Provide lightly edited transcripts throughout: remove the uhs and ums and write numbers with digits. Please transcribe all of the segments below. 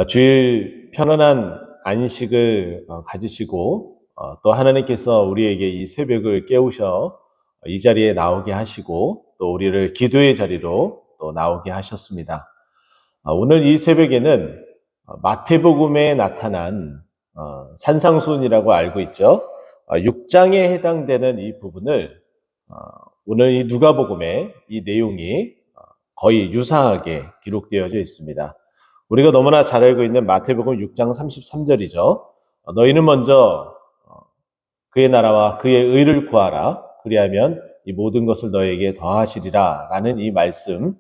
주일 편안한 안식을 가지시고 또 하나님께서 우리에게 이 새벽을 깨우셔 이 자리에 나오게 하시고 또 우리를 기도의 자리로 또 나오게 하셨습니다. 오늘 이 새벽에는 마태복음에 나타난 산상순이라고 알고 있죠. 6장에 해당되는 이 부분을 오늘 이 누가복음에 이 내용이 거의 유사하게 기록되어져 있습니다. 우리가 너무나 잘 알고 있는 마태복음 6장 33절이죠. 너희는 먼저 그의 나라와 그의 의를 구하라. 그리하면 이 모든 것을 너에게 더하시리라. 라는 이 말씀.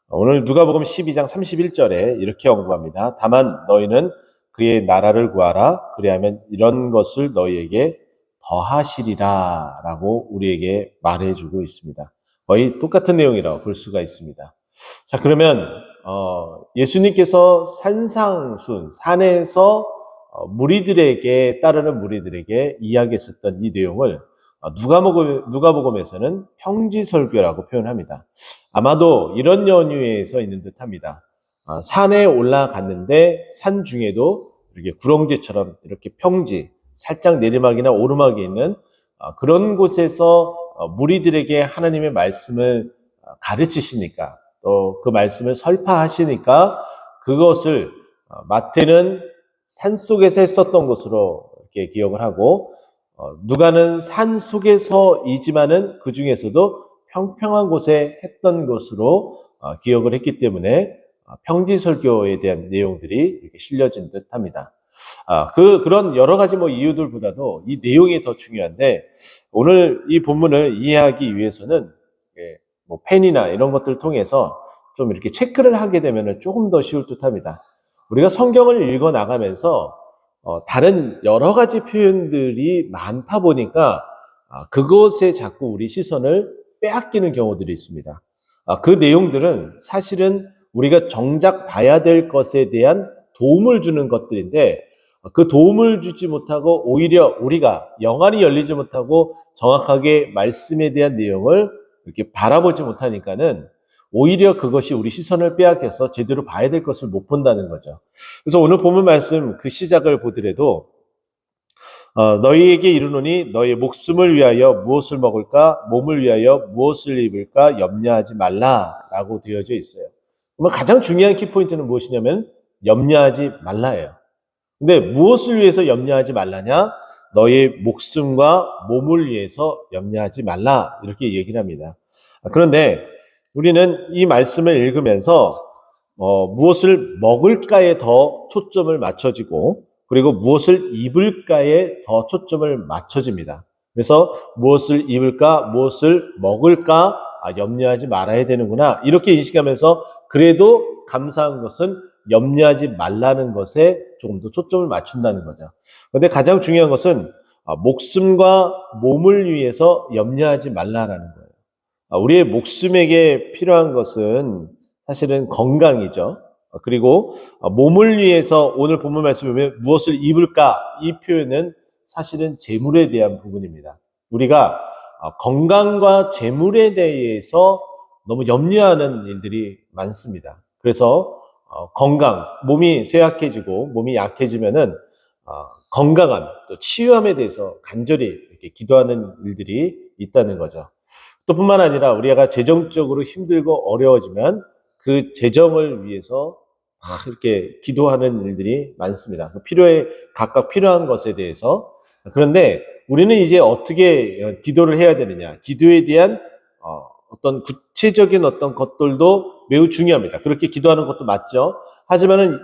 오늘 누가복음 12장 31절에 이렇게 언급합니다. 다만 너희는 그의 나라를 구하라. 그리하면 이런 것을 너희에게 더하시리라. 라고 우리에게 말해주고 있습니다. 거의 똑같은 내용이라고 볼 수가 있습니다. 자, 그러면 예수님께서 산상순, 산에서 무리들에게, 따르는 무리들에게 이야기했었던 이 내용을 누가복음에서는 평지설교라고 표현합니다. 아마도 이런 연유에서 있는 듯합니다. 산에 올라갔는데 산 중에도 이렇게 구렁지처럼 이렇게 평지, 살짝 내리막이나 오르막이 있는 그런 곳에서 무리들에게 하나님의 말씀을 가르치시니까 또 그 말씀을 설파하시니까 그것을 마태는 산속에서 했었던 것으로 이렇게 기억을 하고 누가는 산 속에서이지만은 그 중에서도 평평한 곳에 했던 것으로 기억을 했기 때문에 평지설교에 대한 내용들이 이렇게 실려진 듯합니다. 그런 여러 가지 이유들보다도 이 내용이 더 중요한데 오늘 이 본문을 이해하기 위해서는 펜이나 이런 것들을 통해서 좀 이렇게 체크를 하게 되면 조금 더 쉬울 듯합니다. 우리가 성경을 읽어 나가면서 다른 여러 가지 표현들이 많다 보니까 그것에 자꾸 우리 시선을 빼앗기는 경우들이 있습니다. 그 내용들은 사실은 우리가 정작 봐야 될 것에 대한 도움을 주는 것들인데 그 도움을 주지 못하고 오히려 우리가 영안이 열리지 못하고 정확하게 말씀에 대한 내용을 이렇게 바라보지 못하니까는 오히려 그것이 우리 시선을 빼앗겨서 제대로 봐야 될 것을 못 본다는 거죠. 그래서 오늘 본문 말씀 그 시작을 보더라도 너희에게 이르노니 너희 목숨을 위하여 무엇을 먹을까 몸을 위하여 무엇을 입을까 염려하지 말라라고 되어져 있어요. 그러면 가장 중요한 키포인트는 무엇이냐면 염려하지 말라예요. 근데 무엇을 위해서 염려하지 말라냐? 너의 목숨과 몸을 위해서 염려하지 말라 이렇게 얘기를 합니다. 그런데 우리는 이 말씀을 읽으면서 무엇을 먹을까에 더 초점을 맞춰지고 그리고 무엇을 입을까에 더 초점을 맞춰집니다. 그래서 무엇을 입을까, 무엇을 먹을까 염려하지 말아야 되는구나 이렇게 인식하면서 그래도 감사한 것은 염려하지 말라는 것에 조금 더 초점을 맞춘다는 거죠. 그런데 가장 중요한 것은 목숨과 몸을 위해서 염려하지 말라라는 거예요. 우리의 목숨에게 필요한 것은 사실은 건강이죠. 그리고 몸을 위해서 오늘 본문 말씀에 보면 무엇을 입을까 이 표현은 사실은 재물에 대한 부분입니다. 우리가 건강과 재물에 대해서 너무 염려하는 일들이 많습니다. 그래서 건강, 몸이 쇠약해지고 몸이 약해지면은 건강함, 또 치유함에 대해서 간절히 이렇게 기도하는 일들이 있다는 거죠. 또 뿐만 아니라 우리가 재정적으로 힘들고 어려워지면 그 재정을 위해서 이렇게 기도하는 일들이 많습니다. 필요에 각각 필요한 것에 대해서. 그런데 우리는 이제 어떻게 기도를 해야 되느냐? 기도에 대한 어떤 구체적인 어떤 것들도 매우 중요합니다. 그렇게 기도하는 것도 맞죠. 하지만은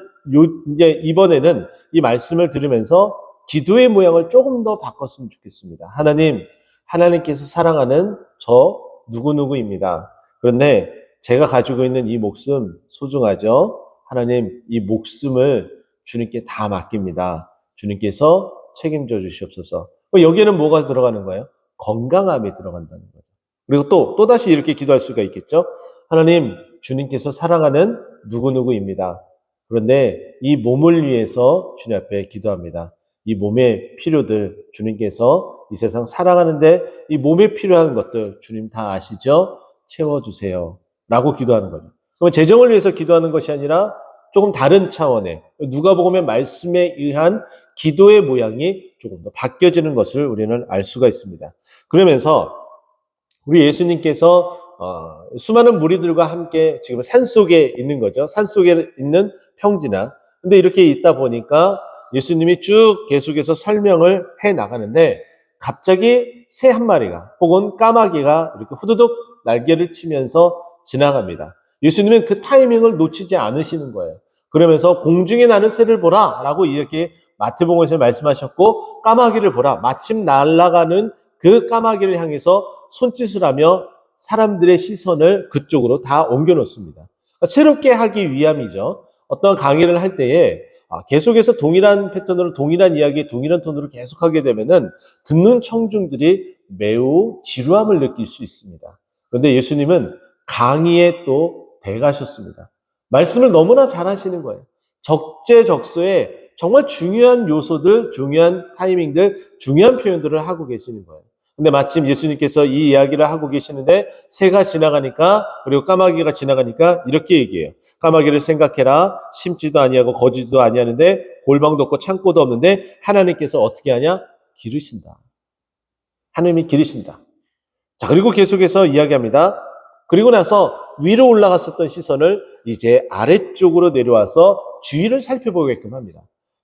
이제 이번에는 이 말씀을 들으면서 기도의 모양을 조금 더 바꿨으면 좋겠습니다. 하나님께서 사랑하는 저 누구누구입니다. 그런데 제가 가지고 있는 이 목숨 소중하죠? 하나님, 이 목숨을 주님께 다 맡깁니다. 주님께서 책임져 주시옵소서. 여기에는 뭐가 들어가는 거예요? 건강함이 들어간다는 거죠. 그리고 또다시 이렇게 기도할 수가 있겠죠? 하나님, 주님께서 사랑하는 누구누구입니다. 그런데 이 몸을 위해서 주님 앞에 기도합니다. 이 몸의 필요들 주님께서 이 세상 살아가는데 이 몸에 필요한 것들 주님 다 아시죠? 채워주세요. 라고 기도하는 거죠. 그럼 재정을 위해서 기도하는 것이 아니라 조금 다른 차원의 누가복음의 말씀에 의한 기도의 모양이 조금 더 바뀌어지는 것을 우리는 알 수가 있습니다. 그러면서 우리 예수님께서 수많은 무리들과 함께 지금 산속에 있는 거죠. 산속에 있는 평지나. 근데 이렇게 있다 보니까 예수님이 쭉 계속해서 설명을 해 나가는데 갑자기 새 한 마리가 혹은 까마귀가 이렇게 후두둑 날개를 치면서 지나갑니다. 예수님은 그 타이밍을 놓치지 않으시는 거예요. 그러면서 공중에 나는 새를 보라 라고 이렇게 마태복음에서 말씀하셨고 까마귀를 보라. 마침 날아가는 그 까마귀를 향해서 손짓을 하며 사람들의 시선을 그쪽으로 다 옮겨 놓습니다. 새롭게 하기 위함이죠. 어떤 강의를 할 때에 계속해서 동일한 패턴으로 동일한 이야기, 동일한 톤으로 계속하게 되면은 듣는 청중들이 매우 지루함을 느낄 수 있습니다. 그런데 예수님은 강의에 또 대가셨습니다. 말씀을 너무나 잘하시는 거예요. 적재적소에 정말 중요한 요소들, 중요한 타이밍들, 중요한 표현들을 하고 계시는 거예요. 근데 마침 예수님께서 이 이야기를 하고 계시는데 새가 지나가니까 그리고 까마귀가 지나가니까 이렇게 얘기해요. 까마귀를 생각해라. 심지도 아니하고 거지도 아니하는데 골방도 없고 창고도 없는데 하나님께서 어떻게 하냐? 기르신다. 하나님이 기르신다. 자, 그리고 계속해서 이야기합니다. 그리고 나서 위로 올라갔었던 시선을 이제 아래쪽으로 내려와서 주위를 살펴보게끔 합니다.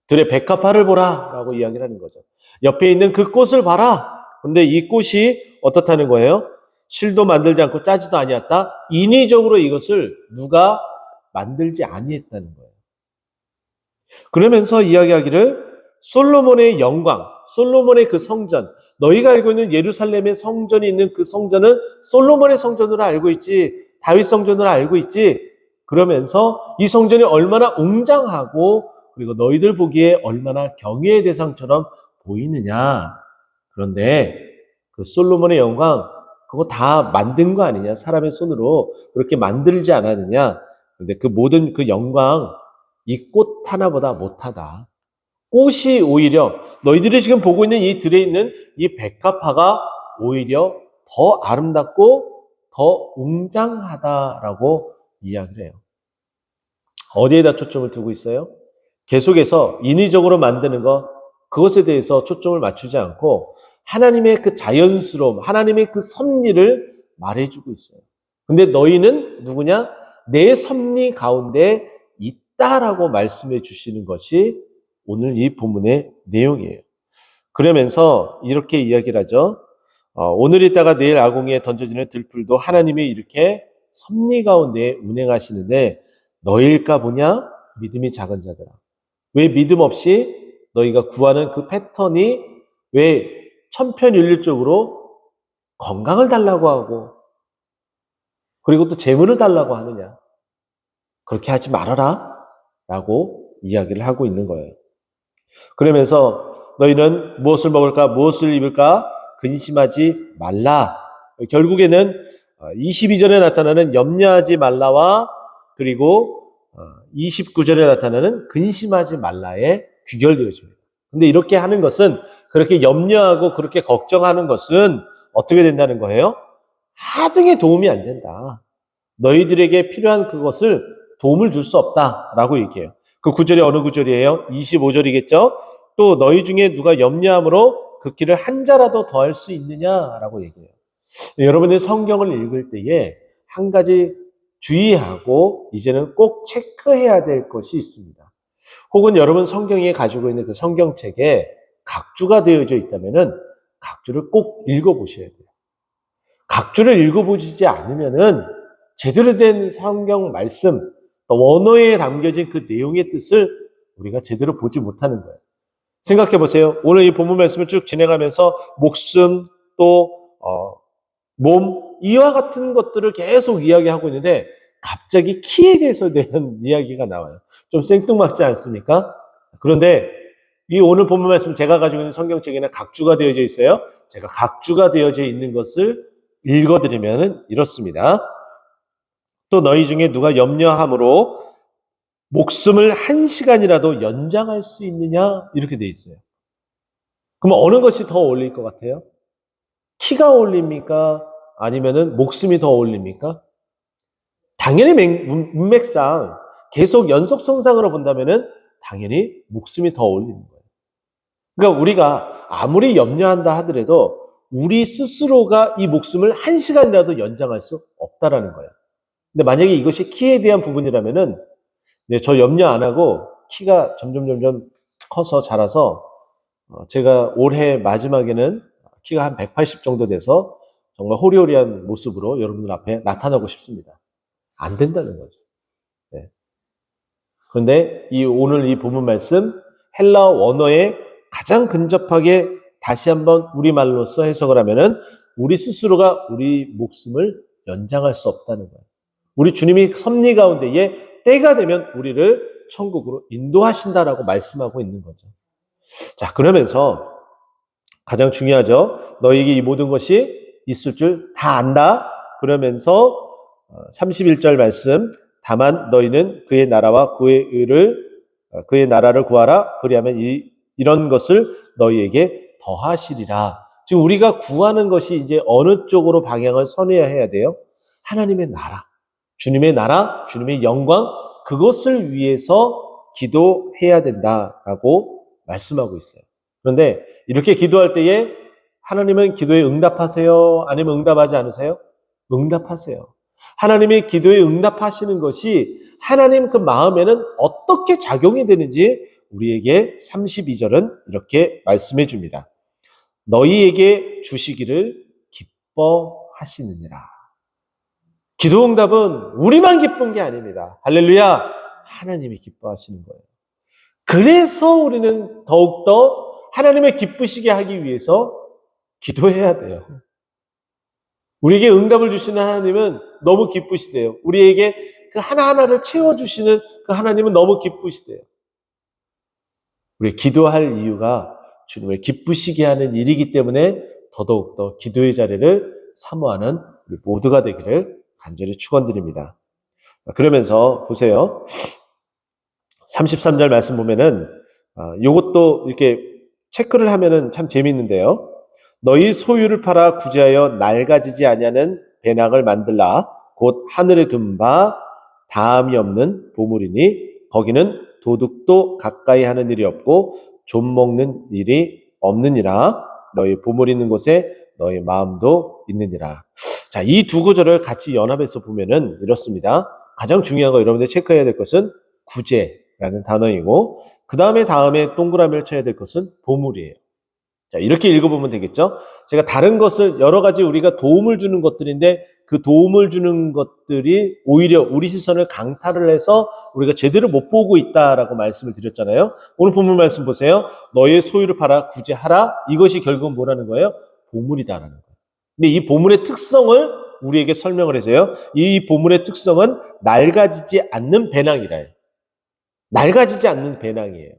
들의 백합화를 보라 라고 이야기를 하는 거죠. 옆에 있는 그 꽃을 봐라. 근데 이 꽃이 어떻다는 거예요? 실도 만들지 않고 짜지도 아니었다. 인위적으로 이것을 누가 만들지 아니했다는 거예요. 그러면서 이야기하기를 솔로몬의 영광, 솔로몬의 그 성전, 너희가 알고 있는 예루살렘의 성전이 있는 그 성전은 솔로몬의 성전으로 알고 있지, 다윗 성전으로 알고 있지. 그러면서 이 성전이 얼마나 웅장하고 그리고 너희들 보기에 얼마나 경외의 대상처럼 보이느냐. 그런데 그 솔로몬의 영광 그거 다 만든 거 아니냐? 사람의 손으로 그렇게 만들지 않았느냐? 그런데 그 모든 그 영광 이 꽃 하나보다 못하다. 꽃이 오히려 너희들이 지금 보고 있는 이 들에 있는 이 백합화가 오히려 더 아름답고 더 웅장하다라고 이야기를 해요. 어디에다 초점을 두고 있어요? 계속해서 인위적으로 만드는 것 그것에 대해서 초점을 맞추지 않고 하나님의 그 자연스러움, 하나님의 그 섭리를 말해주고 있어요. 근데 너희는 누구냐? 내 섭리 가운데 있다라고 말씀해 주시는 것이 오늘 이 본문의 내용이에요. 그러면서 이렇게 이야기를 하죠. 오늘 있다가 내일 아궁이에 던져지는 들풀도 하나님이 이렇게 섭리 가운데 운행하시는데 너희일까 보냐? 믿음이 작은 자들아. 왜 믿음 없이 너희가 구하는 그 패턴이 왜 천편일률적으로 건강을 달라고 하고 그리고 또 재물을 달라고 하느냐. 그렇게 하지 말아라 라고 이야기를 하고 있는 거예요. 그러면서 너희는 무엇을 먹을까 무엇을 입을까 근심하지 말라. 결국에는 22절에 나타나는 염려하지 말라와 그리고 29절에 나타나는 근심하지 말라에 귀결되어집니다. 근데 이렇게 하는 것은 그렇게 염려하고 그렇게 걱정하는 것은 어떻게 된다는 거예요? 하등의 도움이 안 된다. 너희들에게 필요한 그것을 도움을 줄 수 없다라고 얘기해요. 그 구절이 어느 구절이에요? 25절이겠죠? 또 너희 중에 누가 염려함으로 그 길을 한 자라도 더 할 수 있느냐라고 얘기해요. 여러분이 성경을 읽을 때에 한 가지 주의하고 이제는 꼭 체크해야 될 것이 있습니다. 혹은 여러분 성경에 가지고 있는 그 성경책에 각주가 되어져 있다면은 각주를 꼭 읽어보셔야 돼요. 각주를 읽어보시지 않으면은 제대로 된 성경 말씀, 원어에 담겨진 그 내용의 뜻을 우리가 제대로 보지 못하는 거예요. 생각해 보세요. 오늘 이 본문 말씀을 쭉 진행하면서 목숨 또 몸 이와 같은 것들을 계속 이야기하고 있는데 갑자기 키에 대해서 대한 이야기가 나와요. 좀 생뚱맞지 않습니까? 그런데 이 오늘 본문 말씀 제가 가지고 있는 성경책에는 각주가 되어져 있어요. 제가 각주가 되어져 있는 것을 읽어드리면 이렇습니다. 또 너희 중에 누가 염려함으로 목숨을 1시간이라도 연장할 수 있느냐? 이렇게 돼 있어요. 그럼 어느 것이 더 어울릴 것 같아요? 키가 어울립니까? 아니면은 목숨이 더 어울립니까? 당연히 문맥상 계속 연속 성상으로 본다면은 당연히 목숨이 더 어울리는 거예요. 그러니까 우리가 아무리 염려한다 하더라도 우리 스스로가 이 목숨을 1시간이라도 연장할 수 없다라는 거예요. 근데 만약에 이것이 키에 대한 부분이라면은 저 염려 안 하고 키가 점점 커서 자라서 제가 올해 마지막에는 키가 한 180 정도 돼서 정말 호리호리한 모습으로 여러분들 앞에 나타나고 싶습니다. 안 된다는 거죠. 네. 그런데 오늘 이 본문 말씀 헬라어 원어에 가장 근접하게 다시 한번 우리말로써 해석을 하면은 우리 스스로가 우리 목숨을 연장할 수 없다는 거예요. 우리 주님이 섭리 가운데에 때가 되면 우리를 천국으로 인도하신다라고 말씀하고 있는 거죠. 자, 그러면서 가장 중요하죠. 너에게 이 모든 것이 있을 줄 다 안다. 그러면서 31절 말씀, 다만 너희는 그의 나라와 그의 의를 그의 나라를 구하라. 그리하면 이런 것을 너희에게 더하시리라. 지금 우리가 구하는 것이 이제 어느 쪽으로 방향을 선회해야 돼요? 하나님의 나라, 주님의 나라, 주님의 영광, 그것을 위해서 기도해야 된다라고 말씀하고 있어요. 그런데 이렇게 기도할 때에 하나님은 기도에 응답하세요? 아니면 응답하지 않으세요? 응답하세요. 하나님의 기도에 응답하시는 것이 하나님 그 마음에는 어떻게 작용이 되는지 우리에게 32절은 이렇게 말씀해 줍니다. 너희에게 주시기를 기뻐하시느니라. 기도 응답은 우리만 기쁜 게 아닙니다. 할렐루야! 하나님이 기뻐하시는 거예요. 그래서 우리는 더욱더 하나님의 기쁘시게 하기 위해서 기도해야 돼요. 우리에게 응답을 주시는 하나님은 너무 기쁘시대요. 우리에게 그 하나하나를 채워주시는 그 하나님은 너무 기쁘시대요. 우리 기도할 이유가 주님을 기쁘시게 하는 일이기 때문에 더더욱더 기도의 자리를 사모하는 우리 모두가 되기를 간절히 축원드립니다. 그러면서 보세요. 33절 말씀 보면은 이것도 이렇게 체크를 하면은 참 재미있는데요. 너희 소유를 팔아 구제하여 낡아지지 아니하는 배낭을 만들라. 곧 하늘에 둔 바 다함이 없는 보물이니 거기는 도둑도 가까이 하는 일이 없고 좀 먹는 일이 없느니라. 너희 보물 있는 곳에 너희 마음도 있느니라. 자, 이 두 구절을 같이 연합해서 보면은 이렇습니다. 가장 중요한 거 여러분들 체크해야 될 것은 구제라는 단어이고 그 다음에 동그라미를 쳐야 될 것은 보물이에요. 자, 이렇게 읽어보면 되겠죠? 제가 다른 것을 여러 가지 우리가 도움을 주는 것들인데 그 도움을 주는 것들이 오히려 우리 시선을 강탈을 해서 우리가 제대로 못 보고 있다라고 말씀을 드렸잖아요. 오늘 본문 말씀 보세요. 너의 소유를 팔아 구제하라. 이것이 결국은 뭐라는 거예요? 보물이다라는 거예요. 근데 이 보물의 특성을 우리에게 설명을 해줘요. 이 보물의 특성은 낡아지지 않는 배낭이래요. 낡아지지 않는 배낭이에요.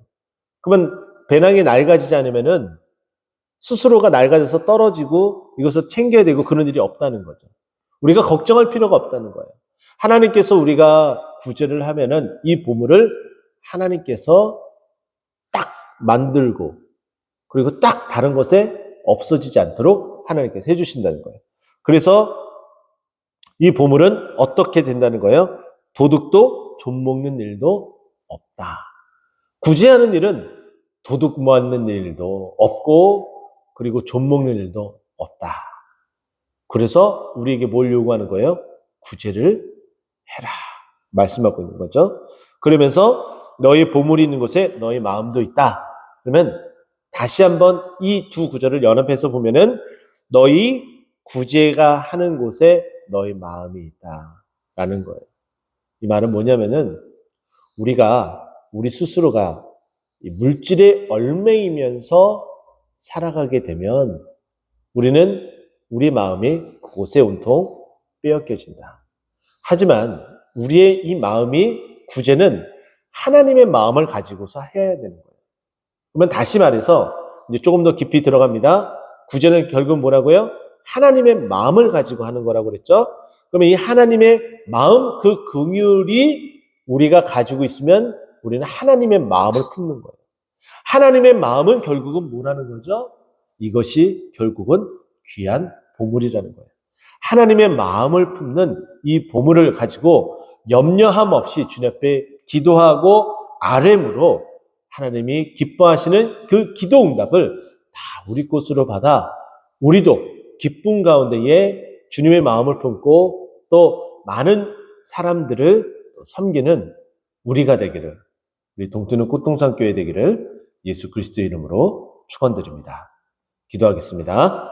그러면 배낭이 낡아지지 않으면은 스스로가 낡아져서 떨어지고 이것을 챙겨야 되고 그런 일이 없다는 거죠. 우리가 걱정할 필요가 없다는 거예요. 하나님께서 우리가 구제를 하면은 이 보물을 하나님께서 딱 만들고 그리고 딱 다른 것에 없어지지 않도록 하나님께서 해주신다는 거예요. 그래서 이 보물은 어떻게 된다는 거예요? 도둑도 좀먹는 일도 없다. 구제하는 일은 도둑 맞는 일도 없고 그리고 좀먹는 일도 없다. 그래서 우리에게 뭘 요구하는 거예요? 구제를 해라. 말씀하고 있는 거죠. 그러면서 너희 보물이 있는 곳에 너희 마음도 있다. 그러면 다시 한번 이 두 구절을 연합해서 보면은 너희 구제가 하는 곳에 너희 마음이 있다라는 거예요. 이 말은 뭐냐면은 우리 스스로가 물질에 얽매이면서 살아가게 되면 우리는 우리 마음이 그곳에 온통 빼앗겨진다. 하지만 우리의 이 마음이 구제는 하나님의 마음을 가지고서 해야 되는 거예요. 그러면 다시 말해서 이제 조금 더 깊이 들어갑니다. 구제는 결국 뭐라고요? 하나님의 마음을 가지고 하는 거라고 그랬죠? 그러면 이 하나님의 마음, 그 긍휼이 우리가 가지고 있으면 우리는 하나님의 마음을 품는 거예요. 하나님의 마음은 결국은 뭐라는 거죠? 이것이 결국은 귀한 보물이라는 거예요. 하나님의 마음을 품는 이 보물을 가지고 염려함 없이 주님 앞에 기도하고 아뢰므로 하나님이 기뻐하시는 그 기도 응답을 다 우리 것으로 받아 우리도 기쁨 가운데에 주님의 마음을 품고 또 많은 사람들을 섬기는 우리가 되기를, 우리 동트는 꽃동산교회 되기를 예수 그리스도의 이름으로 축원드립니다. 기도하겠습니다.